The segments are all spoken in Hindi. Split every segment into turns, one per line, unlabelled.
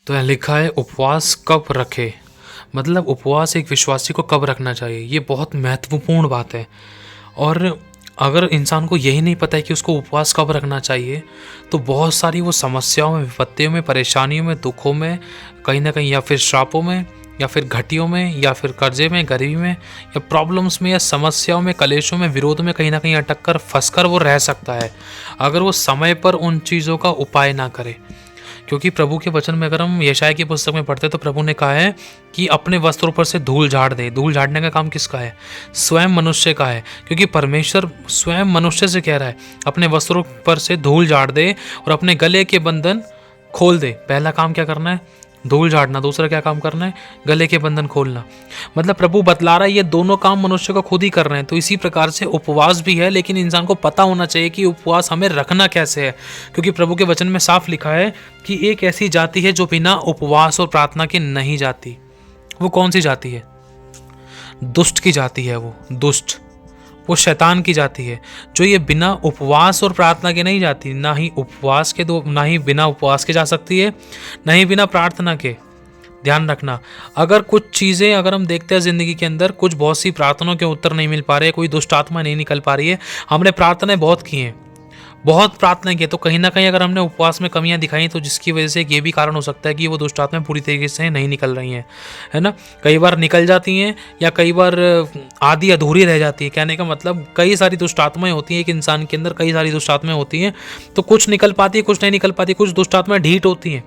तो यहाँ लिखा है उपवास कब रखे, मतलब उपवास एक विश्वासी को कब रखना चाहिए, ये बहुत महत्वपूर्ण बात है। और अगर इंसान को यही नहीं पता है कि उसको उपवास कब रखना चाहिए, तो बहुत सारी वो समस्याओं में, विपत्तियों में, परेशानियों में, दुखों में, कहीं ना कहीं, या फिर श्रापों में, या फिर घटियों में, या फिर कर्जे में, गरीबी में, या प्रॉब्लम्स में, या समस्याओं में, कलेशों में, विरोध में कहीं ना कहीं अटक कर, फंस कर वो रह सकता है, अगर वो समय पर उन चीज़ों का उपाय ना करे। क्योंकि प्रभु के वचन में अगर हम यशायाह की पुस्तक में पढ़ते हैं तो प्रभु ने कहा है कि अपने वस्त्रों पर से धूल झाड़ दे। धूल झाड़ने का काम किसका है? स्वयं मनुष्य का है, क्योंकि परमेश्वर स्वयं मनुष्य से कह रहा है अपने वस्त्रों पर से धूल झाड़ दे और अपने गले के बंधन खोल दे। पहला काम क्या करना है? धूल झाड़ना। दूसरा क्या काम करना है? गले के बंधन खोलना। मतलब प्रभु बतला रहा है ये दोनों काम मनुष्य को खुद ही कर रहे हैं। तो इसी प्रकार से उपवास भी है, लेकिन इंसान को पता होना चाहिए कि उपवास हमें रखना कैसे है, क्योंकि प्रभु के वचन में साफ लिखा है कि एक ऐसी जाति है जो बिना उपवास और प्रार्थना के नहीं जाती। वो कौन सी जाति है? दुष्ट की जाति है। वो शैतान की जाति है, जो ये बिना उपवास और प्रार्थना के नहीं जाती। ना ही बिना उपवास के जा सकती है, ना ही बिना प्रार्थना के। ध्यान रखना, अगर कुछ चीज़ें अगर हम देखते हैं ज़िंदगी के अंदर, कुछ बहुत सी प्रार्थनाओं के उत्तर नहीं मिल पा रहे, कोई दुष्ट आत्मा नहीं निकल पा रही है, हमने प्रार्थनाएं बहुत की हैं, बहुत प्रार्थना की, तो कहीं ना कहीं अगर हमने उपवास में कमियां दिखाई तो जिसकी वजह से ये भी कारण हो सकता है कि वो दुष्ट आत्माएं पूरी तरीके से नहीं निकल रही हैं, है ना। कई बार निकल जाती हैं या कई बार आधी अधूरी रह जाती है। कहने का मतलब कई सारी दुष्ट आत्माएं होती हैं, एक इंसान के अंदर कई सारी दुष्ट आत्माएं होती हैं, तो कुछ निकल पाती है, कुछ नहीं निकल पाती। कुछ दुष्ट आत्माएं ढीठ होती हैं।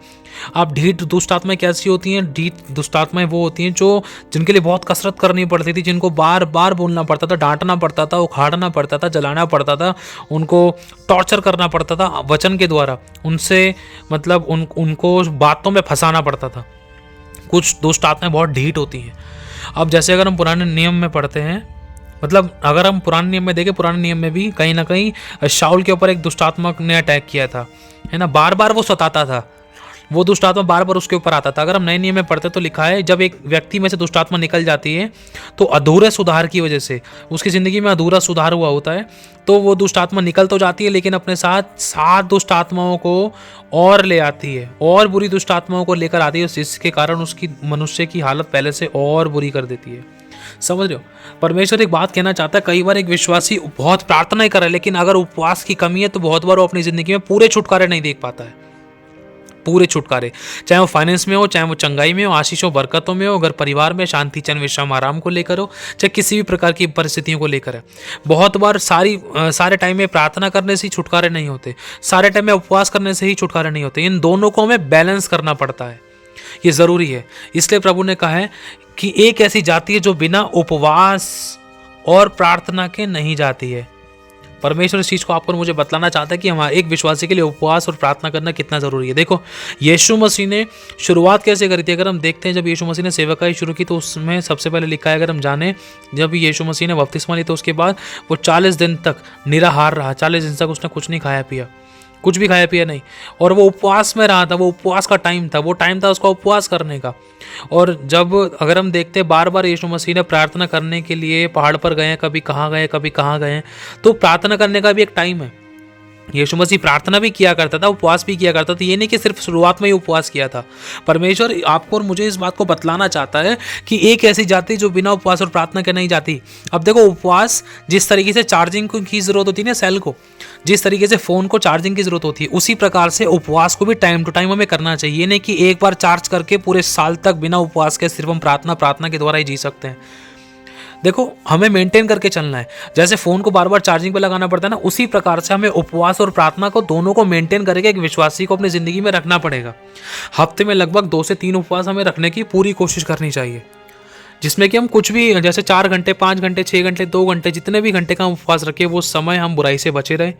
अब ढीठ दुष्ट आत्माएं कैसी होती हैं? ढीठ दुष्ट आत्माएं वो होती हैं जो जिनके लिए बहुत कसरत करनी पड़ती थी, जिनको बार बार बोलना पड़ता था, डांटना पड़ता था, उखाड़ना पड़ता था, जलाना पड़ता था, उनको टॉर्चर करना पड़ता था वचन के द्वारा, उनसे मतलब उनको बातों में फंसाना पड़ता था। कुछ दुष्ट आत्माएं बहुत ढीठ होती हैं। अब जैसे अगर हम पुराने नियम में पढ़ते हैं, मतलब अगर हम पुराने नियम में देखें, पुराने नियम में भी कहीं ना कहीं शाऊल के ऊपर एक दुष्ट आत्मा ने अटैक किया था, है ना। बार बार वो सताता था, वो दुष्ट आत्मा बार बार उसके ऊपर आता था। अगर हम नए नियम में पढ़ते तो लिखा है जब एक व्यक्ति में से दुष्ट आत्मा निकल जाती है तो अधूरे सुधार की वजह से, उसकी ज़िंदगी में अधूरा सुधार हुआ होता है, तो वो दुष्ट आत्मा निकल तो जाती है, लेकिन अपने साथ 7 दुष्ट आत्माओं को और ले आती है, और बुरी दुष्ट आत्माओं को लेकर आती है, जिसके कारण उसकी मनुष्य की हालत पहले से और बुरी कर देती है। समझ रहे हो? परमेश्वर एक बात कहना चाहता है, कई बार एक विश्वासी बहुत प्रार्थना ही कर रहा है, लेकिन अगर उपवास की कमी है तो बहुत बार वो अपनी ज़िंदगी में पूरे छुटकारे नहीं देख पाता है, पूरे छुटकारे, चाहे वो फाइनेंस में हो, चाहे वो चंगाई में हो, आशीषों बरकतों में हो, अगर परिवार में शांति, चैन, विश्राम, आराम को लेकर हो, चाहे किसी भी प्रकार की परिस्थितियों को लेकर है। बहुत बार सारे टाइम में प्रार्थना करने से ही छुटकारे नहीं होते, सारे टाइम में उपवास करने से ही छुटकारे नहीं होते। इन दोनों को हमें बैलेंस करना पड़ता है, ये ज़रूरी है। इसलिए प्रभु ने कहा है कि एक ऐसी जाति है जो बिना उपवास और प्रार्थना के नहीं जाती है। परमेश्वर इस चीज़ को आपको मुझे बतलाना चाहता है कि हमारे एक विश्वासी के लिए उपवास और प्रार्थना करना कितना ज़रूरी है। देखो, यीशु मसीह ने शुरुआत कैसे करी थी? अगर हम देखते हैं जब यीशु मसीह ने सेवकाई शुरू की तो उसमें सबसे पहले लिखा है, अगर हम जाने, जब यीशु मसीह ने बपतिस्मा ली तो उसके बाद वो 40 दिन तक निराहार रहा। 40 दिन तक उसने कुछ नहीं खाया पिया, कुछ भी खाया पिया नहीं, और वो उपवास में रहा था। वो उपवास का टाइम था, वो टाइम था उसका उपवास करने का। और जब अगर हम देखते हैं बार बार यीशु मसीह ने प्रार्थना करने के लिए पहाड़ पर गए, कभी कहाँ गए, कभी कहाँ गए, तो प्रार्थना करने का भी एक टाइम है। यीशु मसीह प्रार्थना भी किया करता था, उपवास भी किया करता था। ये नहीं कि सिर्फ शुरुआत में ही उपवास किया था। परमेश्वर आपको और मुझे इस बात को बतलाना चाहता है कि एक ऐसी जाति जो बिना उपवास और प्रार्थना के नहीं जाती। अब देखो, उपवास जिस तरीके से चार्जिंग की जरूरत होती है ना, सेल को, जिस तरीके से फ़ोन को चार्जिंग की जरूरत होती है, उसी प्रकार से उपवास को भी टाइम टू टाइम हमें करना चाहिए। ये नहीं कि एक बार चार्ज करके पूरे साल तक बिना उपवास के सिर्फ हम प्रार्थना के द्वारा ही जी सकते हैं। देखो, हमें मेंटेन करके चलना है। जैसे फ़ोन को बार बार चार्जिंग पे लगाना पड़ता है ना, उसी प्रकार से हमें उपवास और प्रार्थना को दोनों को मेंटेन करके एक विश्वासी को अपनी ज़िंदगी में रखना पड़ेगा। हफ्ते में लगभग 2 से 3 उपवास हमें रखने की पूरी कोशिश करनी चाहिए, जिसमें कि हम कुछ भी, जैसे 4 घंटे, 5 घंटे, 6 घंटे, 2 घंटे, जितने भी घंटे का हम उपवास रखें, वो समय हम बुराई से बचे रहें,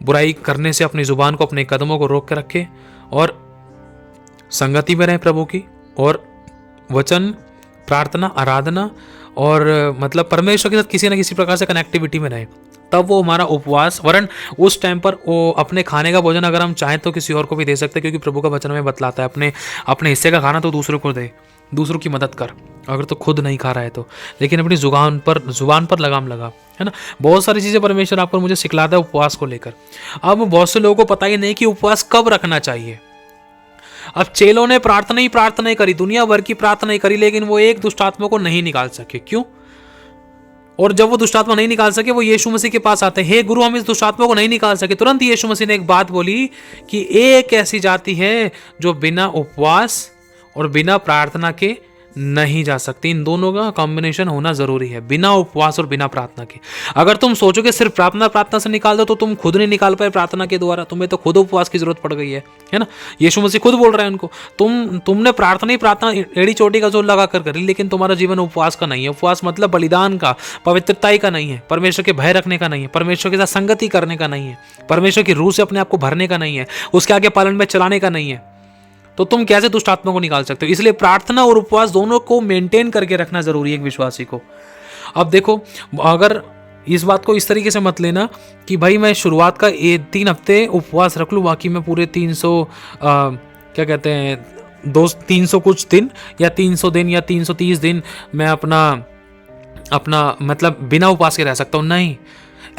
बुराई करने से अपनी ज़ुबान को, अपने कदमों को रोक के रखें, और संगति में रहें प्रभु की, और वचन, प्रार्थना, आराधना, और मतलब परमेश्वर के साथ किसी न किसी प्रकार से कनेक्टिविटी में रहे, तब वो हमारा उपवास। वरन उस टाइम पर वो अपने खाने का भोजन अगर हम चाहें तो किसी और को भी दे सकते हैं, क्योंकि प्रभु का वचन में बतलाता है अपने हिस्से का खाना तो दूसरों को दे, दूसरों की मदद कर, अगर तो खुद नहीं खा रहा है तो, लेकिन अपनी जुबान पर लगाम लगा, है ना। बहुत सारी चीज़ें परमेश्वर आपको मुझे सिखलाता है उपवास को लेकर। अब बहुत से लोगों को पता ही नहीं कि उपवास कब रखना चाहिए। अब चेलों ने प्रार्थना ही प्रार्थना करी, दुनिया भर की प्रार्थना करी, लेकिन वो एक दुष्ट आत्मा को नहीं निकाल सके। क्यों? और जब वो दुष्ट आत्मा नहीं निकाल सके, वो यीशु मसीह के पास आते हैं, हे गुरु हम इस दुष्ट आत्मा को नहीं निकाल सके। तुरंत यीशु मसीह ने एक बात बोली कि एक ऐसी जाति है जो बिना उपवास और बिना प्रार्थना के नहीं जा सकती। इन दोनों का कॉम्बिनेशन होना जरूरी है, बिना उपवास और बिना प्रार्थना के। अगर तुम सोचोगे सिर्फ प्रार्थना से निकाल दो, तो तुम खुद नहीं निकाल पाए प्रार्थना के द्वारा, तुम्हें तो खुद उपवास की जरूरत पड़ गई है ना। यीशु मसीह खुद बोल रहे हैं उनको, तुमने प्रार्थना एड़ी चोटी का जोर लगा कर करी, लेकिन तुम्हारा जीवन उपवास का नहीं है। उपवास मतलब बलिदान का, पवित्रता का नहीं है, परमेश्वर के भय रखने का नहीं है, परमेश्वर के साथ संगति करने का नहीं है, परमेश्वर की रूह से अपने आप को भरने का नहीं है, उसके आगे पालन में चलाने का नहीं है। तो तुम कैसे दुष्ट आत्मा को निकाल सकते हो? इसलिए प्रार्थना और उपवास दोनों को मेंटेन करके रखना जरूरी है एक विश्वासी को। अब देखो, अगर इस बात को इस तरीके से मत लेना कि भाई मैं शुरुआत का 3 हफ्ते उपवास रख लूँ, बाकी मैं पूरे 300 क्या कहते हैं 300 कुछ दिन या 300 दिन या 330 दिन मैं अपना मतलब बिना उपवास के रह सकता हूँ। नहीं,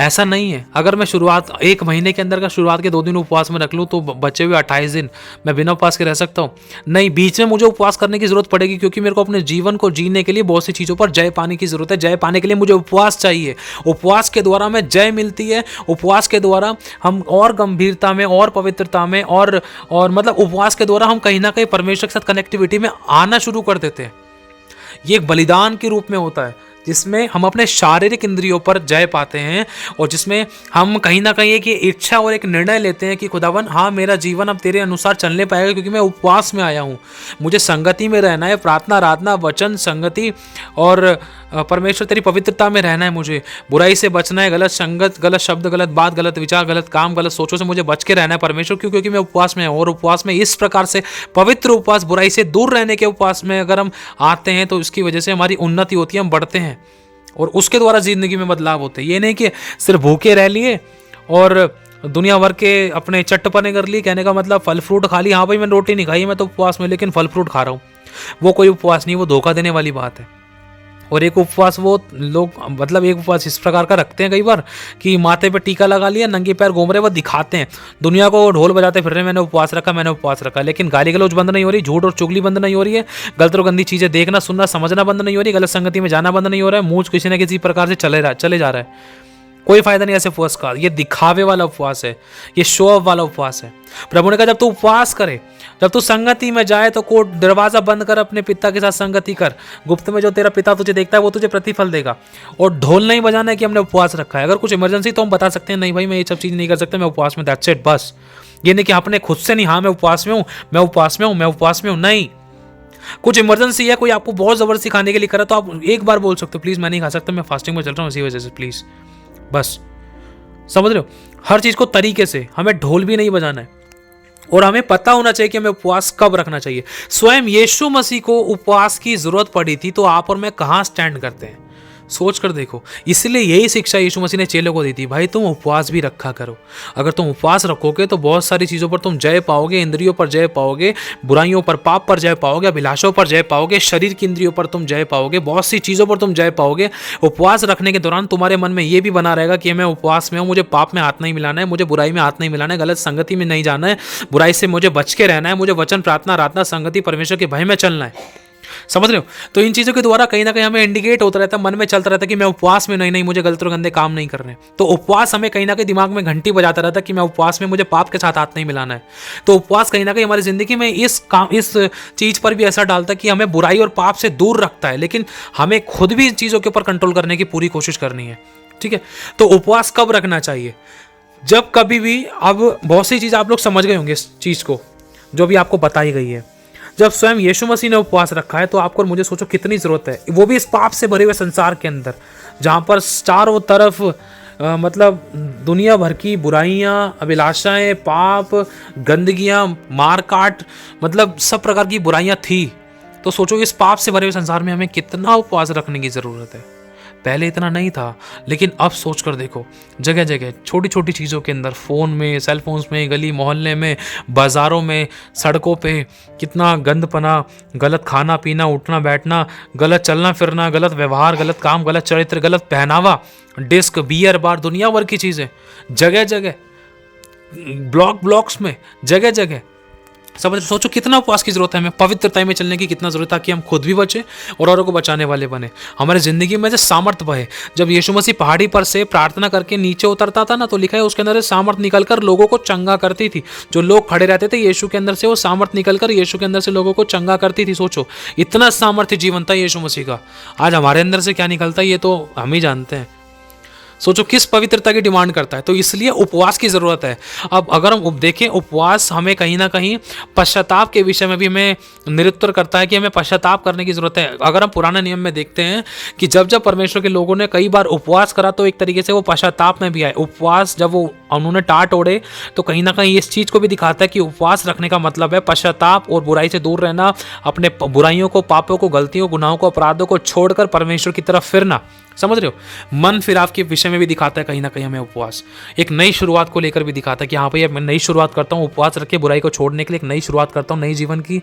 ऐसा नहीं है। अगर मैं शुरुआत 1 महीने के अंदर का शुरुआत के 2 दिन उपवास में रख लूँ, तो बचे हुए 28 दिन मैं बिना उपवास के रह सकता हूँ? नहीं, बीच में मुझे उपवास करने की जरूरत पड़ेगी, क्योंकि मेरे को अपने जीवन को जीने के लिए बहुत सी चीज़ों पर जय पाने की जरूरत है। जय पाने के लिए मुझे उपवास चाहिए। उपवास के द्वारा हमें जय मिलती है। उपवास के द्वारा हम और गंभीरता में और पवित्रता में और मतलब उपवास के द्वारा हम कहीं ना कहीं परमेश्वर के साथ कनेक्टिविटी में आना शुरू कर देते हैं। ये एक बलिदान के रूप में होता है, जिसमें हम अपने शारीरिक इंद्रियों पर जय पाते हैं, और जिसमें हम कहीं ना कहीं एक इच्छा और एक निर्णय लेते हैं कि खुदावन, हाँ मेरा जीवन अब तेरे अनुसार चलने पाएगा, क्योंकि मैं उपवास में आया हूँ। मुझे संगति में रहना है, प्रार्थना, आराधना, वचन, संगति और परमेश्वर तेरी पवित्रता में रहना है। मुझे बुराई से बचना है, गलत संगत, गलत शब्द, गलत बात, गलत विचार, गलत काम, गलत सोचों से मुझे बच के रहना है परमेश्वर। क्यों? क्योंकि मैं उपवास में हूँ। और उपवास में इस प्रकार से पवित्र उपवास, बुराई से दूर रहने के उपवास में अगर हम आते हैं, तो इसकी वजह से हमारी उन्नति होती है, हम बढ़ते हैं और उसके द्वारा जिंदगी में बदलाव होते हैं। ये नहीं कि सिर्फ भूखे रह लिए और दुनिया भर के अपने चट्टपने कर लिए। कहने का मतलब फल फ्रूट खा ली, हाँ भाई मैंने रोटी नहीं खाई, मैं तो उपवास में, लेकिन फल फ्रूट खा रहा हूँ, वो कोई उपवास नहीं, वो धोखा देने वाली बात है। और एक उपवास वो लोग मतलब एक उपवास इस प्रकार का रखते हैं कई बार कि माथे पे टीका लगा लिया, नंगे पैर घूम रहे, वो दिखाते हैं दुनिया को, ढोल बजाते फिर रहे, मैंने उपवास रखा, मैंने उपवास रखा। लेकिन गाली गलौज बंद नहीं हो रही, झूठ और चुगली बंद नहीं हो रही है, गलत और गंदी चीज़ें देखना, सुनना, समझना बंद नहीं हो रही, गलत संगति में जाना बंद नहीं हो रहा है, मुँह किसी न किसी प्रकार से चले जा रहा है। कोई फायदा नहीं ऐसे उपवास का। ये दिखावे वाला उपवास है, ये शो ऑफ वाला उपवास है। प्रभु ने कहा जब तू उपवास करे, जब तू संगति में जाए, तो कोट दरवाजा बंद कर, अपने पिता के साथ संगति कर। गुप्त में जो तेरा पिता तुझे देखता है वो तुझे प्रतिफल देगा। और ढोल नहीं बजाना है कि हमने उपवास रखा है। अगर कुछ इमरजेंसी तो हम बता सकते हैं, नहीं भाई मैं ये सब चीज़ नहीं कर सकता, मैं उपवास में, दैट्स इट, बस। ये नहीं कि आपने खुद से नहीं, हाँ मैं उपवास में हूँ, मैं उपवास में हूँ, मैं उपवास में हूँ, नहीं। कुछ इमरजेंसी है, कोई आपको बहुत जबरदस्ती खाने के लिए करा, तो आप एक बार बोल सकते हो प्लीज़ मैं नहीं खा सकता, मैं फास्टिंग में चल रहा हूँ इसी वजह से, प्लीज़, बस। समझ रहे हो? हर चीज़ को तरीके से, हमें ढोल भी नहीं बजाना है। और हमें पता होना चाहिए कि हमें उपवास कब रखना चाहिए। स्वयं यीशु मसीह को उपवास की जरूरत पड़ी थी, तो आप और मैं कहाँ स्टैंड करते हैं? सोच कर देखो। इसलिए यही शिक्षा यीशु मसीह ने चेलों को दी थी, भाई तुम उपवास भी रखा करो। अगर तुम उपवास रखोगे तो बहुत सारी चीज़ों पर तुम जय पाओगे, इंद्रियों पर जय पाओगे, बुराइयों पर, पाप पर जय पाओगे, अभिलाषों पर जय पाओगे, शरीर की इंद्रियों पर तुम जय पाओगे, बहुत सी चीज़ों पर तुम जय पाओगे। उपवास रखने के दौरान तुम्हारे मन में ये भी बना रहेगा कि मैं उपवास में हूँ, मुझे पाप में हाथ नहीं मिलाना है, मुझे बुराई में हाथ नहीं मिलाना है, गलत संगति में नहीं जाना है, बुराई से मुझे बच के रहना है, मुझे वचन, प्रार्थना, आराधना, संगति, परमेश्वर के भय में चलना है। समझ रहे हो? तो इन चीज़ों के द्वारा कहीं ना कहीं हमें इंडिकेट होता रहता है, मन में चलता रहता है कि मैं उपवास में, नहीं मुझे गलत और गंदे काम नहीं करने। तो उपवास हमें कहीं ना कहीं दिमाग में घंटी बजाता रहता है कि मैं उपवास में, मुझे पाप के साथ हाथ नहीं मिलाना है। तो उपवास कहीं ना कहीं हमारी जिंदगी में इस चीज़ पर भी असर डालता है कि हमें बुराई और पाप से दूर रखता है, लेकिन हमें खुद भी इन चीज़ों के ऊपर कंट्रोल करने की पूरी कोशिश करनी है। ठीक है? तो उपवास कब रखना चाहिए? जब कभी भी, अब बहुत सी चीज़ आप लोग समझ गए होंगे इस चीज़ को जो भी आपको बताई गई है। जब स्वयं यीशु मसीह ने उपवास रखा है, तो आपको और मुझे सोचो कितनी ज़रूरत है, वो भी इस पाप से भरे हुए संसार के अंदर, जहाँ पर चारों तरफ मतलब दुनिया भर की बुराइयाँ, अभिलाषाएं, पाप, गंदगियाँ, मारकाट, मतलब सब प्रकार की बुराइयाँ थी। तो सोचो इस पाप से भरे हुए संसार में हमें कितना उपवास रखने की ज़रूरत है। पहले इतना नहीं था, लेकिन अब सोच कर देखो, जगह जगह छोटी छोटी चीज़ों के अंदर, फ़ोन में, सेल फोन्स में, गली मोहल्ले में, बाज़ारों में, सड़कों पे कितना गंदपना, गलत खाना पीना, उठना बैठना, गलत चलना फिरना, गलत व्यवहार, गलत काम, गलत चरित्र, गलत पहनावा, डिस्क, बियर बार, दुनिया भर की चीज़ें जगह जगह, ब्लॉक्स में, जगह जगह। समझ, सोचो कितना उपवास की जरूरत है, हमें पवित्रता में चलने की कितना जरूरत है, ताकि हम खुद भी बचे और औरों को बचाने वाले बने, हमारे जिंदगी में से सामर्थ्य बहे। जब यीशु मसीह पहाड़ी पर से प्रार्थना करके नीचे उतरता था ना, तो लिखा है उसके अंदर से सामर्थ्य निकलकर लोगों को चंगा करती थी। जो लोग खड़े रहते थे यीशु के अंदर से, वो सामर्थ्य निकलकर यीशु के अंदर से लोगों को चंगा करती थी। सोचो इतना सामर्थ्य जीवन था यीशु मसीह का। आज हमारे अंदर से क्या निकलता है ये तो हम ही जानते हैं। सोचो किस पवित्रता की डिमांड करता है। तो इसलिए उपवास की ज़रूरत है। अब अगर हम देखें, उपवास हमें कहीं ना कहीं पश्चाताप के विषय में भी हमें निरुत्तर करता है कि हमें पश्चाताप करने की ज़रूरत है। अगर हम पुराने नियम में देखते हैं कि जब जब परमेश्वर के लोगों ने कई बार उपवास करा तो एक तरीके से वो पश्चाताप में भी आए। उपवास जब वो उन्होंने टाट ओढ़े तो कहीं ना कहीं इस चीज़ को भी दिखाता है कि उपवास रखने का मतलब है पश्चाताप और बुराई से दूर रहना, अपने बुराइयों को, पापों को, गलतियों, गुनाहों को, अपराधों को छोड़कर परमेश्वर की तरफ फिरना। समझ रहे हो, मन फिराव के विषय में भी दिखाता है कहीं ना कहीं हमें उपवास। एक नई शुरुआत को लेकर भी दिखाता है कि हाँ भाई मैं नई शुरुआत करता हूँ, उपवास रख के बुराई को छोड़ने के लिए एक नई शुरुआत करता हूँ नई जीवन की,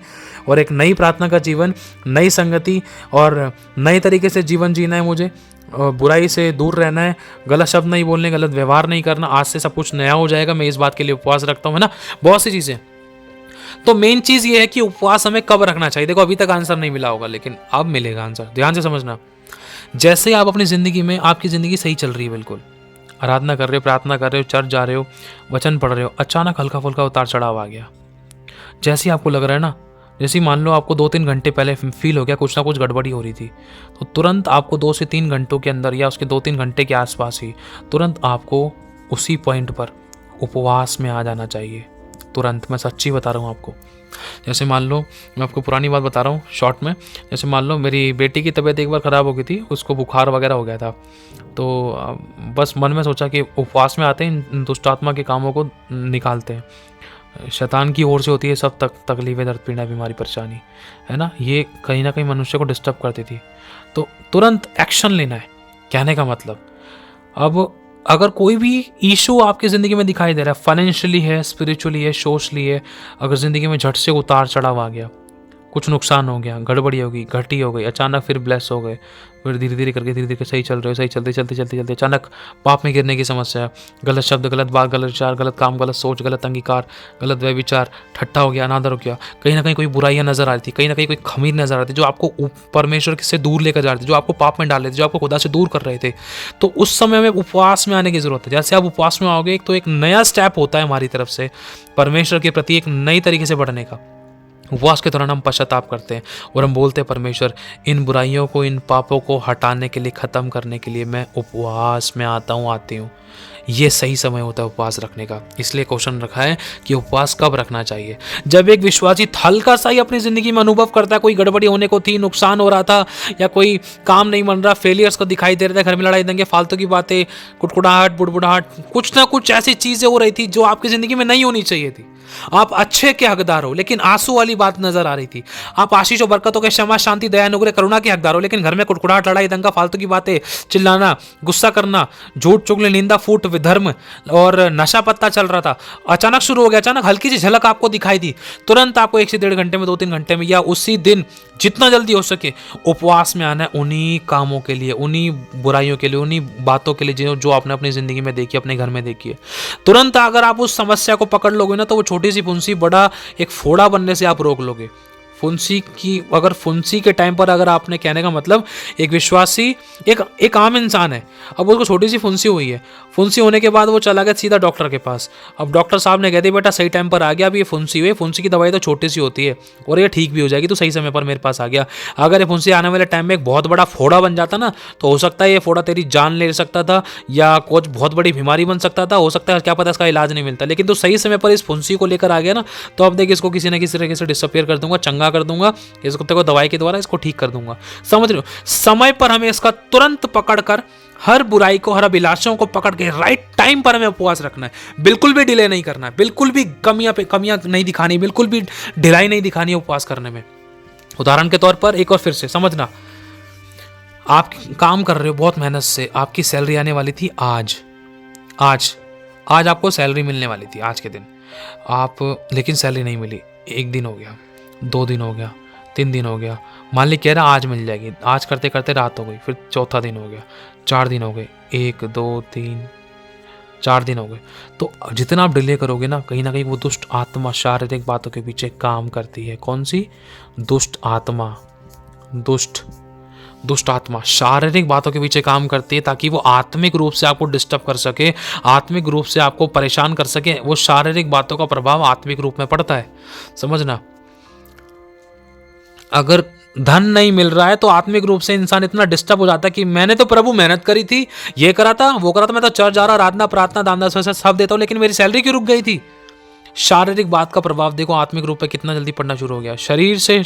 और एक नई प्रार्थना का जीवन, नई संगति और नए तरीके से जीवन जीना है मुझे, और बुराई से दूर रहना है, गलत शब्द नहीं बोलने, गलत व्यवहार नहीं करना। आज से सब कुछ नया हो जाएगा, मैं इस बात के लिए उपवास रखता हूँ, है ना, बहुत सी चीज़ें। तो मेन चीज़ ये है कि उपवास हमें कब रखना चाहिए। देखो अभी तक आंसर नहीं मिला होगा, लेकिन अब मिलेगा आंसर, ध्यान से समझना। जैसे आप अपनी ज़िंदगी में, आपकी ज़िंदगी सही चल रही है, बिल्कुल आराधना कर रहे हो, प्रार्थना कर रहे हो, चर्च जा रहे हो, वचन पढ़ रहे हो, अचानक हल्का फुल्का उतार चढ़ाव आ गया। जैसे ही आपको लग रहा है ना, जैसे मान लो आपको 2-3 घंटे पहले फील हो गया कुछ ना कुछ गड़बड़ी हो रही थी, तो तुरंत आपको 2 से 3 घंटों के अंदर या उसके 2-3 घंटे के आसपास ही तुरंत आपको उसी पॉइंट पर उपवास में आ जाना चाहिए। तुरंत, मैं सच्ची बता रहा हूँ आपको। जैसे मान लो, मैं आपको पुरानी बात बता रहा हूँ शॉर्ट में। जैसे मान लो मेरी बेटी की तबीयत एक बार ख़राब हो गई थी, उसको बुखार वगैरह हो गया था, तो बस मन में सोचा कि उपवास में आते हैं, इन दुष्ट आत्मा के कामों को निकालते हैं। शैतान की ओर से होती है सब तकलीफें, दर्द, पीड़ा, बीमारी, परेशानी, है ना, ये कहीं ना कहीं मनुष्य को डिस्टर्ब करती थी। तो तुरंत एक्शन लेना है, कहने का मतलब। अब अगर कोई भी इशू आपकी ज़िंदगी में दिखाई दे रहा है, फाइनेंशियली है, स्पिरिचुअली है, सोशली है, अगर ज़िंदगी में झट से उतार चढ़ाव आ गया, कुछ नुकसान हो गया, गड़बड़ी हो गई, घटी हो गई, अचानक फिर ब्लेस हो गए, फिर धीरे धीरे करके सही चल रहे हो, सही चलते अचानक पाप में गिरने की समस्या, गलत शब्द, गलत बात, गलत विचार, गलत काम, गलत सोच, गलत अंगीकार, गलत व्यभिचार, ठट्ठा हो गया, अनादर हो गया, कहीं ना कहीं कोई बुराइयां नजर आ रही थी, कहीं ना कहीं कोई खमीर नजर आ रही थी जो आपको परमेश्वर से दूर लेकर जा रही थी, जो आपको पाप में डाल रहे थे, जो आपको खुदा से दूर कर रहे थे। तो उस समय में उपवास में आने की जरूरत है। जैसे आप उपवास में आओगे, तो एक नया स्टेप होता है हमारी तरफ से परमेश्वर के प्रति एक नई तरीके से बढ़ने का। उपवास के दौरान हम पश्चाताप करते हैं और हम बोलते हैं, परमेश्वर इन बुराइयों को, इन पापों को हटाने के लिए, ख़त्म करने के लिए मैं उपवास में आता हूँ, आती हूँ। ये सही समय होता है उपवास रखने का। इसलिए क्वेश्चन रखा है कि उपवास कब रखना चाहिए। जब एक विश्वासी हल्का सा ही अपनी ज़िंदगी में अनुभव करता है, कोई गड़बड़ी होने को थी, नुकसान हो रहा था, या कोई काम नहीं बन रहा, फेलियर्स को दिखाई दे रहा था, घर में लड़ाई दंगे, फालतू की बातें, कुटकुटाहट, बुड़बुड़ाहट, कुछ ना कुछ ऐसी चीज़ें हो रही थी जो आपकी ज़िंदगी में नहीं होनी चाहिए थी। आप अच्छे के हकदार हो, लेकिन आंसू वाली बात नजर आ रही थी। आप आशीष और बरकतों के, क्षमा, शांति, दया, अनुग्रह, करुणा के हकदार हो, लेकिन घर में कुटकुटाहट, लड़ाई दंगा, फालतू की बातें, चिल्लाना, गुस्सा करना, झूठ, चुगली, निंदा, फूट, विधर्म और नशा पत्ता चल रहा था, अचानक शुरू हो गया। अचानक हल्की सी झलक आपको दिखाई दी, तुरंत आपको 1 से 1.5 घंटे में, 2-3 घंटे में, या उसी दिन जितना जल्दी हो सके उपवास में आना है, उन्हीं कामों के लिए, उन्हीं बुराइयों के लिए, उन्हीं बातों के लिए जो आपने अपनी जिंदगी में देखी, अपने घर में देखी है। तुरंत अगर आप उस समस्या को पकड़ लोगे ना, तो वो छोटी सी फुंसी बड़ा एक फोड़ा बनने से आप रोक लोगे। फुंसी की, अगर फुंसी के टाइम पर, अगर आपने, कहने का मतलब एक विश्वासी, एक आम इंसान है, अब उसको छोटी सी फुंसी हुई है, फुंसी होने के बाद वो चला गया सीधा डॉक्टर के पास। अब डॉक्टर साहब ने कह दिया, बेटा सही टाइम पर आ गया, अब ये फुंसी हुई, फुंसी की दवाई तो छोटी सी होती है और ये ठीक भी हो जाएगी, तो सही समय पर मेरे पास आ गया। अगर ये फुंसी आने वाले टाइम में एक बहुत बड़ा फोड़ा बन जाता ना, तो हो सकता है ये फोड़ा तेरी जान ले सकता था, या कुछ बहुत बड़ी बीमारी बन सकता था, हो सकता है क्या पता इसका इलाज नहीं मिलता। लेकिन तो सही समय पर इस फुंसी को लेकर आ गया ना, तो अब देखिए इसको किसी न किसी तरीके से डिसअपियर कर दूंगा, चंगा कर दूंगा, इसको तेरे को दवाई के द्वारा इसको ठीक कर दूंगा। समझ रहे हो, समय पर हमें इसका तुरंत पकड़कर, हर बुराई को, हर अभिलाषाओं को पकड़ के राइट टाइम पर हमें उपवास रखना है। बिल्कुल भी डिले नहीं करना है, बिल्कुल भी कमियां नहीं दिखानी, बिल्कुल भी ढिलाई नहीं दिखानी है उपवास करने में। उदाहरण के तौर पर एक और फिर से समझना, आप काम कर रहे हो बहुत मेहनत से, आपकी सैलरी आने वाली थी आज आपको सैलरी मिलने वाली थी आज के दिन, लेकिन सैलरी नहीं मिली। 1 दिन हो गया, 2 दिन हो गया, 3 दिन हो गया, मान ली कह रहा आज मिल जाएगी, आज करते करते रात हो गई, फिर चौथा दिन हो गया, 4 दिन हो गए, 1, 2, 3, 4 दिन हो गए। तो जितना आप डिले करोगे ना कहीं वो दुष्ट आत्मा शारीरिक बातों के पीछे काम करती है। कौन सी? दुष्ट आत्मा। दुष्ट आत्मा शारीरिक बातों के पीछे काम करती है ताकि वो आत्मिक रूप से आपको डिस्टर्ब कर सके, आत्मिक रूप से आपको परेशान कर सके। वो शारीरिक बातों का प्रभाव आत्मिक रूप में पड़ता है, समझना। अगर धन नहीं मिल रहा है तो आत्मिक रूप से इंसान इतना डिस्टर्ब हो जाता है कि मैंने तो प्रभु मेहनत करी थी, ये करा था, वो करा था, मैं तो चर्च जा रहा, आराधना प्रार्थना दान दस वैसे सब देता हूं, लेकिन मेरी सैलरी क्यों रुक गई थी? शारीरिक बात का प्रभाव देखो आत्मिक रूप पे कितना जल्दी पड़ना शुरू हो गया। शरीर से,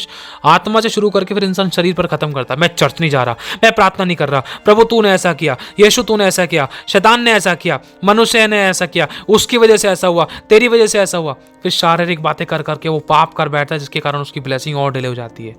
आत्मा से शुरू करके फिर इंसान शरीर पर खत्म करता है। मैं चर्च नहीं जा रहा, मैं प्रार्थना नहीं कर रहा, प्रभु तूने ऐसा किया, यीशु तूने ऐसा किया, शैतान ने ऐसा किया, मनुष्य ने ऐसा किया, उसकी वजह से ऐसा हुआ, तेरी वजह से ऐसा हुआ। फिर शारीरिक बातें कर करके वो पाप कर बैठता है, जिसके कारण उसकी ब्लेसिंग और डिले हो जाती है।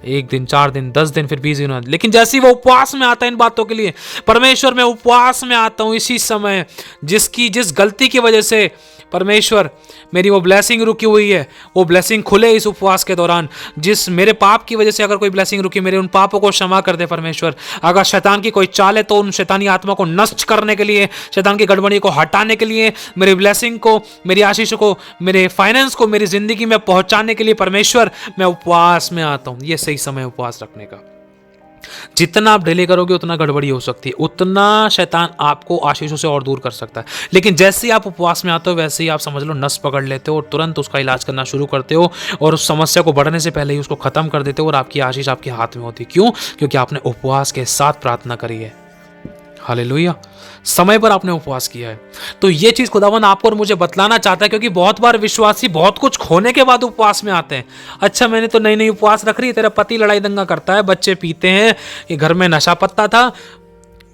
1 दिन, 4 दिन, 10 दिन, फिर 20 दिन। लेकिन जैसे ही वो उपवास में आता है इन बातों के लिए, परमेश्वर मैं उपवास में आता हूँ इसी समय, जिस गलती की वजह से परमेश्वर मेरी वो ब्लेसिंग रुकी हुई है, वो ब्लेसिंग खुले इस उपवास के दौरान। जिस मेरे पाप की वजह से अगर कोई ब्लेसिंग रुकी, मेरे उन पापों को क्षमा कर दे परमेश्वर। अगर शैतान की कोई चाल है तो उन शैतानी आत्मा को नष्ट करने के लिए, शैतान की गड़बड़ी को हटाने के लिए, मेरी ब्लेसिंग को, मेरी आशीष को, मेरे फाइनेंस को मेरी जिंदगी में पहुंचाने के लिए परमेश्वर मैं उपवास में आता हूं। ये सही समय उपवास रखने का। जितना आप डिले करोगे उतना गड़बड़ी हो सकती है, उतना शैतान आपको आशीषों से और दूर कर सकता है। लेकिन जैसे ही आप उपवास में आते हो वैसे ही आप समझ लो नस पकड़ लेते हो और तुरंत उसका इलाज करना शुरू करते हो और उस समस्या को बढ़ने से पहले ही उसको खत्म कर देते हो और आपकी आशीष आपके हाथ में होती है। क्यों? क्योंकि आपने उपवास के साथ प्रार्थना करी है। हालेलुया। समय पर आपने उपवास किया है। तो ये चीज खुदावन आपको और मुझे बतलाना चाहता है, क्योंकि बहुत बार विश्वासी बहुत कुछ खोने के बाद उपवास में आते हैं। अच्छा मैंने तो नई नई उपवास रख रही, तेरा पति लड़ाई दंगा करता है, बच्चे पीते हैं, ये घर में नशा पत्ता था,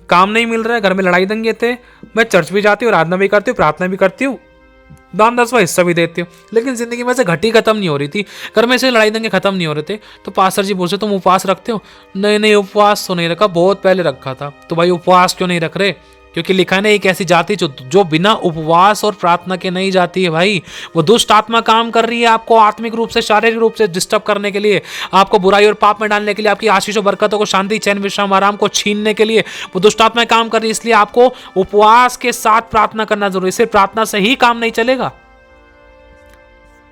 काम नहीं मिल रहा है, घर में लड़ाई दंगे थे, मैं चर्च भी जाती हूँ, आराधना भी करती हूँ, प्रार्थना भी करती हूँ, दान 10वां हिस्सा भी देती हूँ, लेकिन जिंदगी में से घटी खत्म नहीं हो रही थी, घर में से लड़ाई दंगे खत्म नहीं हो रहे थे। तो पास्टर जी बोलते तुम उपवास रखते हो? नहीं नहीं, उपवास तो नहीं रखा, बहुत पहले रखा था। तो भाई उपवास क्यों नहीं रख रहे? क्योंकि लिखा है ना एक ऐसी जाति जो बिना उपवास और प्रार्थना के नहीं जाती है। भाई वो दुष्ट आत्मा काम कर रही है आपको आत्मिक रूप से, शारीरिक रूप से डिस्टर्ब करने के लिए, आपको बुराई और पाप में डालने के लिए, आपकी आशीष और बरकतों को, शांति चैन विश्राम आराम को छीनने के लिए वो दुष्ट आत्मा काम कर रही है। इसलिए आपको उपवास के साथ प्रार्थना करना जरूरी है। सिर्फ प्रार्थना से ही काम नहीं चलेगा,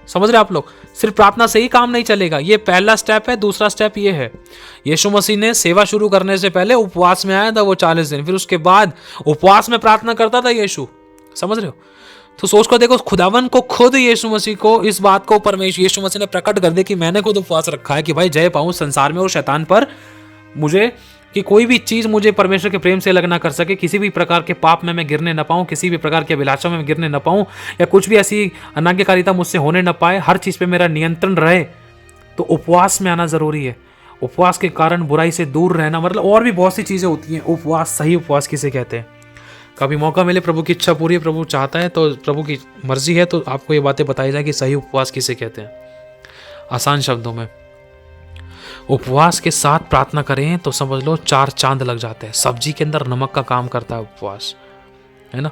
समझ रहे आप लोग? सिर्फ प्रार्थना से ही काम नहीं चलेगा। ये पहला स्टेप है। दूसरा स्टेप ये है, यीशु मसीह ने सेवा शुरू करने से पहले उपवास में आया था वो 40 दिन, फिर उसके बाद उपवास में प्रार्थना करता था यीशु, समझ रहे हो? तो सोच कर देखो, खुदावन को खुद यीशु मसीह को इस बात को परमेश्वर यीशु मसीह ने प्रकट कर दिया कि मैंने खुद उपवास रखा है कि भाई जय पाऊं संसार में और शैतान पर, मुझे कि कोई भी चीज मुझे परमेश्वर के प्रेम से अलग ना कर सके, किसी भी प्रकार के पाप में मैं गिरने न पाऊं, किसी भी प्रकार के अभिलाषा में मैं गिरने न पाऊं, या कुछ भी ऐसी अनाज्ञाकारिता मुझसे होने न पाए, हर चीज पे मेरा नियंत्रण रहे। तो उपवास में आना जरूरी है। उपवास के कारण बुराई से दूर रहना, मतलब और भी बहुत सी चीजें होती हैं। उपवास, सही उपवास किसे कहते हैं? कभी मौका मिले, प्रभु की इच्छा पूरी है, प्रभु चाहता है तो, प्रभु की मर्जी है तो आपको ये बातें बताई जाए कि सही उपवास किसे कहते हैं। आसान शब्दों में, उपवास के साथ प्रार्थना करें तो समझ लो 4 चांद लग जाते हैं। सब्जी के अंदर नमक का काम करता है उपवास, है ना?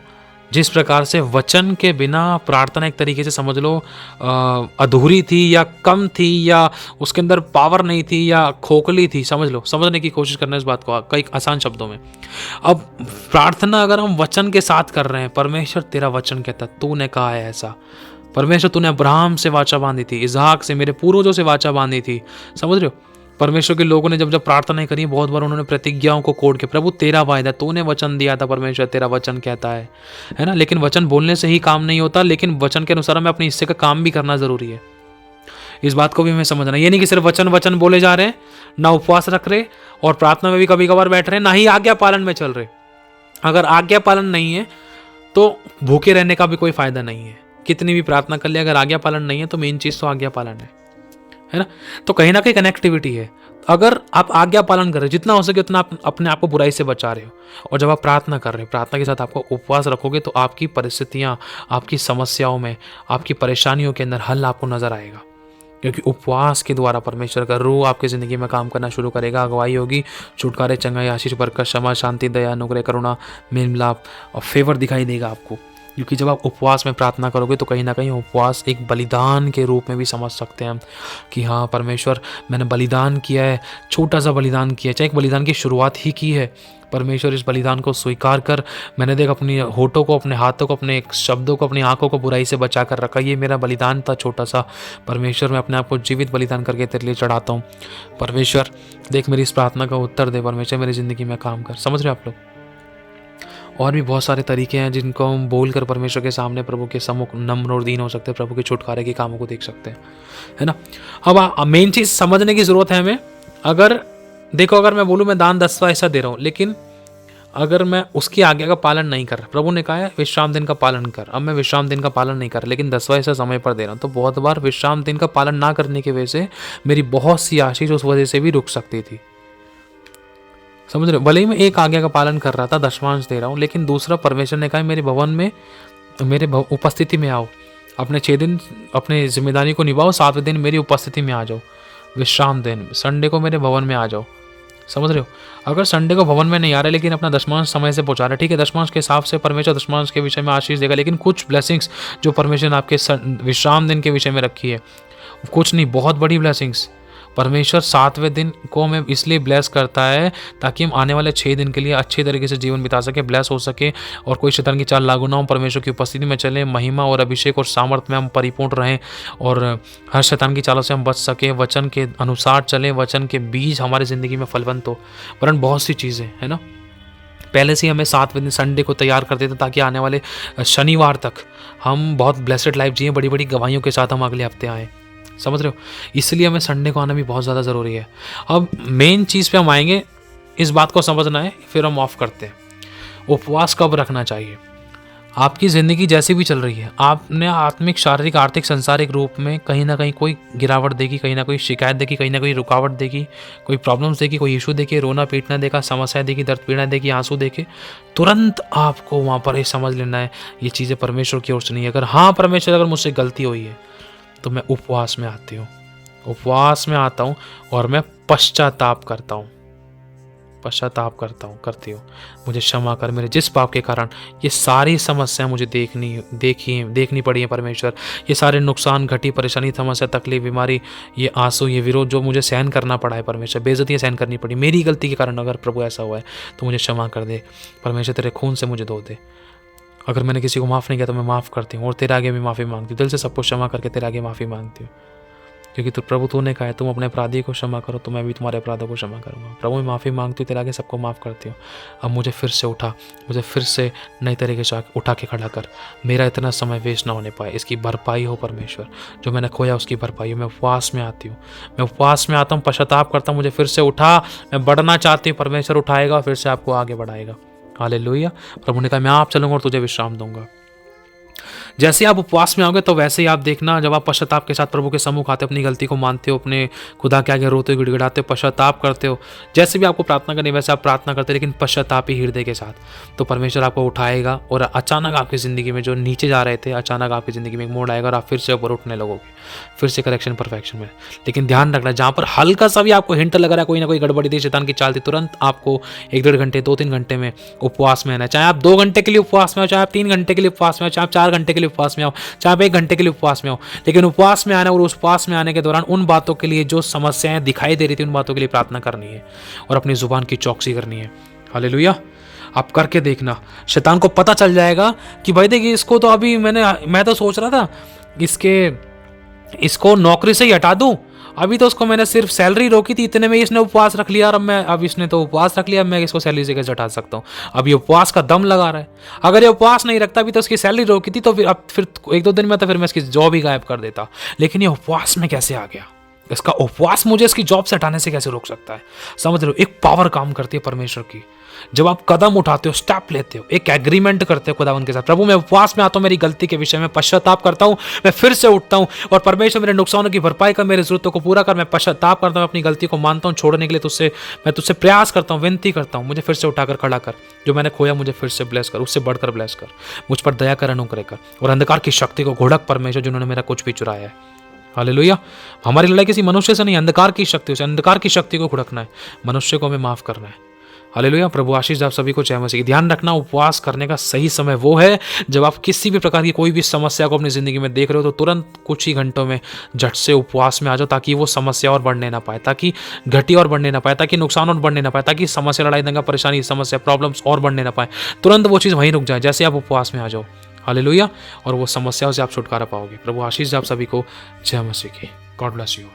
जिस प्रकार से वचन के बिना प्रार्थना एक तरीके से समझ लो अधूरी थी या कम थी या उसके अंदर पावर नहीं थी या खोखली थी, समझ लो, समझने की कोशिश करना इस बात को कई आसान शब्दों में। अब प्रार्थना अगर हम वचन के साथ कर रहे हैं, परमेश्वर तेरा वचन कहता तूने कहा है ऐसा, परमेश्वर तूने अब्राहम से वाचा बांधी थी, इसहाक से, मेरे पूर्वजों से वाचा बांधी थी, समझ रहे हो? परमेश्वर के लोगों ने जब जब प्रार्थना करी, बहुत बार उन्होंने प्रतिज्ञाओं को कोड के, प्रभु तेरा वायदा, तूने वचन दिया था, परमेश्वर तेरा वचन कहता है ना? लेकिन वचन बोलने से ही काम नहीं होता, लेकिन वचन के अनुसार हमें अपने हिस्से का काम भी करना जरूरी है। इस बात को भी हमें समझना, ये नहीं कि सिर्फ वचन वचन बोले जा रहे हैं, ना उपवास रख रहे और प्रार्थना में भी कभी कभार बैठ रहे, ना ही आज्ञा पालन में चल रहे। अगर आज्ञा पालन नहीं है तो भूखे रहने का भी कोई फायदा नहीं है। कितनी भी प्रार्थना कर ले, अगर आज्ञा पालन नहीं है तो मेन चीज तो आज्ञा पालन है ना? तो कहीं ना कहीं कनेक्टिविटी है। अगर आप आज्ञा पालन कर रहे हो, जितना हो सके उतना आप अपने आप को बुराई से बचा रहे हो, और जब आप प्रार्थना कर रहे हो, प्रार्थना के साथ आपको उपवास रखोगे तो आपकी परिस्थितियां, आपकी समस्याओं में, आपकी परेशानियों के अंदर हल आपको नजर आएगा। क्योंकि उपवास के द्वारा परमेश्वर का रूह आपकी जिंदगी में काम करना शुरू करेगा। अगुवाई होगी, छुटकारे, चंगाई, आशीष, बरकत, क्षमा, शांति, दया, अनुग्रह, करुणा, मेल मिलाप और फेवर दिखाई देगा आपको। क्योंकि जब आप उपवास में प्रार्थना करोगे तो कहीं ना कहीं उपवास एक बलिदान के रूप में भी समझ सकते हैं हम कि हाँ परमेश्वर, मैंने बलिदान किया है, छोटा सा बलिदान किया है, चाहे एक बलिदान की शुरुआत ही की है। परमेश्वर इस बलिदान को स्वीकार कर, मैंने देख अपनी होठों को, अपने हाथों को, अपने शब्दों को, अपनी आंखों को बुराई से बचा कर रखा। ये मेरा बलिदान था छोटा सा। परमेश्वर, मैं अपने आप को जीवित बलिदान करके तेरे लिए चढ़ाता हूँ। परमेश्वर देख मेरी इस प्रार्थना का उत्तर दे। परमेश्वर मेरी ज़िंदगी में काम कर। समझ रहे हो आप लोग? और भी बहुत सारे तरीके हैं जिनको हम बोलकर परमेश्वर के सामने, प्रभु के सम्मुख नम्र और दीन हो सकते हैं, प्रभु के छुटकारे के कामों को देख सकते हैं, है ना। अब मेन चीज़ समझने की ज़रूरत है हमें। अगर देखो, अगर मैं बोलूँ मैं दान 10वां ऐसा दे रहा हूँ, लेकिन अगर मैं उसकी आज्ञा का पालन नहीं कर रहा, प्रभु ने कहा है विश्राम दिन का पालन कर, अब मैं विश्राम दिन का पालन नहीं कर रहा, लेकिन 10वां ऐसा समय पर दे रहा हूँ, तो बहुत बार विश्राम दिन का पालन ना करने की वजह से मेरी बहुत सी आशीष उस वजह से भी रुक सकती थी। समझ रहे हो? भले ही मैं एक आज्ञा का पालन कर रहा था, दशमांश दे रहा हूँ, लेकिन दूसरा परमेश्वर ने कहा मेरे भवन में, मेरे उपस्थिति में आओ, अपने 6 दिन अपने जिम्मेदारी को निभाओ, 7वें दिन मेरी उपस्थिति में आ जाओ, विश्राम दिन संडे को मेरे भवन में आ जाओ। समझ रहे हो? अगर संडे को भवन में नहीं आ रहे लेकिन अपना दशमांश समय से पहुंचा रहे, ठीक है, दशमांश के हिसाब से परमेश्वर दशमांश के विषय में आशीष देगा, लेकिन कुछ ब्लेसिंग्स जो परमेश्वर ने आपके विश्राम दिन के विषय में रखी है, कुछ नहीं, बहुत बड़ी ब्लेसिंग्स परमेश्वर 7वें दिन को हमें इसलिए ब्लेस करता है ताकि हम आने वाले 6 दिन के लिए अच्छे तरीके से जीवन बिता सके, ब्लेस हो सके, और कोई शैतान की चाल लागू ना हो, परमेश्वर की उपस्थिति में चलें, महिमा और अभिषेक और सामर्थ्य में हम परिपूर्ण रहें, और हर शैतान की चालों से हम बच सकें, वचन के अनुसार चलें, वचन के बीज हमारी ज़िंदगी में फलवंत हो। वरन बहुत सी चीज़ें है ना, पहले से ही हमें 7वें दिन संडे को तैयार कर देते ताकि आने वाले शनिवार तक हम बहुत ब्लेसड लाइफ जिए, बड़ी बड़ी गवाहियों के साथ हम अगले हफ्ते आएँ। समझ रहे हो? इसलिए हमें संडे को आना भी बहुत ज़्यादा ज़रूरी है। अब मेन चीज़ पे हम आएंगे, इस बात को समझना है, फिर हम ऑफ करते हैं। उपवास कब रखना चाहिए? आपकी ज़िंदगी जैसी भी चल रही है, आपने आत्मिक, शारीरिक, आर्थिक, सांसारिक रूप में कहीं ना कहीं कोई गिरावट देगी, कहीं ना कोई शिकायत देगी, कहीं ना कोई रुकावट देगी, कोई प्रॉब्लम्स देगी, कोई इशू देगी, रोना पीटना देगा, समस्या देगी, दर्द पीड़ा देगी, आंसू देखे, तुरंत आपको वहाँ पर ये समझ लेना है ये चीज़ें परमेश्वर की ओर से नहीं है। अगर हाँ परमेश्वर, अगर मुझसे गलती हुई है तो मैं उपवास में आती हूँ, उपवास में आता हूँ और मैं पश्चाताप करता हूँ, करती हूँ। मुझे क्षमा कर, मेरे जिस पाप के कारण ये सारी समस्या मुझे देखनी पड़ी है परमेश्वर, ये सारे नुकसान, घटी परेशानी, समस्या, तकलीफ, बीमारी, ये आंसू, ये विरोध जो मुझे सहन करना पड़ा है परमेश्वर, बेइज्जतियाँ सहन करनी पड़ी मेरी गलती के कारण, अगर प्रभु ऐसा हुआ है तो मुझे क्षमा कर दे परमेश्वर, तेरे खून से मुझे धो दे। अगर मैंने किसी को माफ़ नहीं किया तो मैं माफ़ करती हूँ और तेरे आगे भी माफ़ी मांगती हूँ, दिल से सबको क्षमा करके तेरे आगे माफ़ी मांगती हूँ, क्योंकि तो प्रभु तूने कहा है तुम अपने अपराधी को क्षमा करो तो मैं भी तुम्हारे अपराधों को क्षमा करूँगा। प्रभु मैं माफ़ी मांगती हूँ, तेरे आगे सबको माफ़ करती हूँ। अब मुझे फिर से उठा, मुझे फिर से नई तरीके से उठा के खड़ा कर, मेरा इतना समय वेस्ट ना होने पाए, इसकी भरपाई हो परमेश्वर, जो मैंने खोया उसकी भरपाई हो। मैं उपवास में आती हूँ, मैं उपवास में आता हूँ, पश्चाताप करता हूँ, मुझे फिर से उठा, मैं बढ़ना चाहती हूँ, परमेश्वर उठाएगा, फिर से आपको आगे बढ़ाएगा। हालेलुया। प्रभु ने कहा मैं आप चलूँगा और तुझे विश्राम दूंगा। जैसे आप उपवास में आओगे तो वैसे ही आप देखना, जब आप पश्चाताप के साथ प्रभु के सम्मुख आते हो, अपनी गलती को मानते हो, अपने खुदा के आगे रोते हो, गिड़गिड़ाते हो, पश्चाताप करते हो, जैसे भी आपको प्रार्थना करनी वैसे आप प्रार्थना करते हो, लेकिन पश्चाताप ही हृदय के साथ, तो परमेश्वर आपको उठाएगा और अचानक आपकी ज़िंदगी में जो नीचे जा रहे थे, अचानक आपकी ज़िंदगी में एक मोड़ आएगा और आप फिर से ऊपर उठने लगोगे, फिर से करेक्शन परफेक्शन में। लेकिन ध्यान रखना, जहाँ पर हल्का सा भी आपको हिंट लग रहा है कोई ना कोई गड़बड़ी थी, शैतान की चाल थी, तुरंत आपको 1-1.5 घंटे, 2-3 घंटे में उपवास में आना है। चाहे आप 2 घंटे के लिए उपवास में हो, चाहे आप 3 घंटे के लिए उपवास में हो, चाहे आप 4 घंटे के लिए उपवास में हो, चाहे आप 1 घंटे के लिए उपवास में हो, लेकिन उपवास में आना और उस उपवास में आने के दौरान उन बातों के लिए जो समस्याएं दिखाई दे रही थी, उन बातों के लिए प्रार्थना करनी है और अपनी जुबान की चौकसी करनी है। हालेलुया। आप करके देखना, शैतान को पता चल जाएगा कि भाई देखिए इसको तो अभी मैं तो सोच रहा था इसको नौकरी से ही हटा दूं, अभी तो उसको मैंने सिर्फ सैलरी रोकी थी, इतने में इसने उपवास रख लिया, और अब इसने तो उपवास रख लिया, अब मैं इसको सैलरी से कैसे हटा सकता हूँ। अब ये उपवास का दम लगा रहा है। अगर ये उपवास नहीं रखता, अभी तो उसकी सैलरी रोकी थी, तो फिर 1-2 दिन में तो फिर मैं इसकी जॉब ही गायब कर देता। लेकिन ये उपवास में कैसे आ गया? इसका उपवास मुझे इसकी जॉब से हटाने से कैसे रोक सकता है? समझ रहे हो? एक पावर काम करती है परमेश्वर की। जब आप कदम उठाते हो, स्टेप लेते हो, एक एग्रीमेंट करते हो खुदावन के साथ, प्रभु मैं उपवास में आता हूँ, मेरी गलती के विषय में पश्चाताप करता हूँ, मैं फिर से उठता हूँ और परमेश्वर मेरे नुकसानों की भरपाई कर, मेरी जरूरतों को पूरा कर, मैं पश्चाताप करता हूँ, अपनी गलती को मानता हूँ, छोड़ने के लिए मैं तुझसे प्रयास करता हूँ, विनती करता हूँ, मुझे फिर से उठाकर खड़ा कर, जो मैंने खोया मुझे फिर से ब्लेस कर, उससे बढ़कर ब्लेस कर, मुझ पर दया कर, अनुग्रह कर, और अंधकार की शक्ति को घोड़क परमेश्वर जिन्होंने मेरा कुछ भी चुराया है। हालेलुया। हमारी लड़ाई किसी मनुष्य से नहीं, अंधकार की शक्ति से, अंधकार की शक्ति को घुड़कना है, मनुष्य को हमें माफ करना है। हालेलुया। प्रभु आशीष दे आप सभी को। जय मसीह की। ध्यान रखना, उपवास करने का सही समय वो है जब आप किसी भी प्रकार की कोई भी समस्या को अपनी ज़िंदगी में देख रहे हो, तो तुरंत कुछ ही घंटों में झट से उपवास में आ जाओ, ताकि वो समस्या और बढ़ने ना पाए, ताकि घटी और बढ़ने ना पाए, ताकि नुकसान और बढ़ने ना पाए, ताकि समस्या, लड़ाई दंगा, परेशानी, समस्या, प्रॉब्लम्स और बढ़ने ना पाए। तुरंत वो चीज़ वहीं रुक जाए जैसे आप उपवास में आ जाओ। हालेलुया। और वो समस्याओं से आप छुटकारा पाओगे। प्रभु आशीष दे आप सभी को। जय मसीह की। God bless you.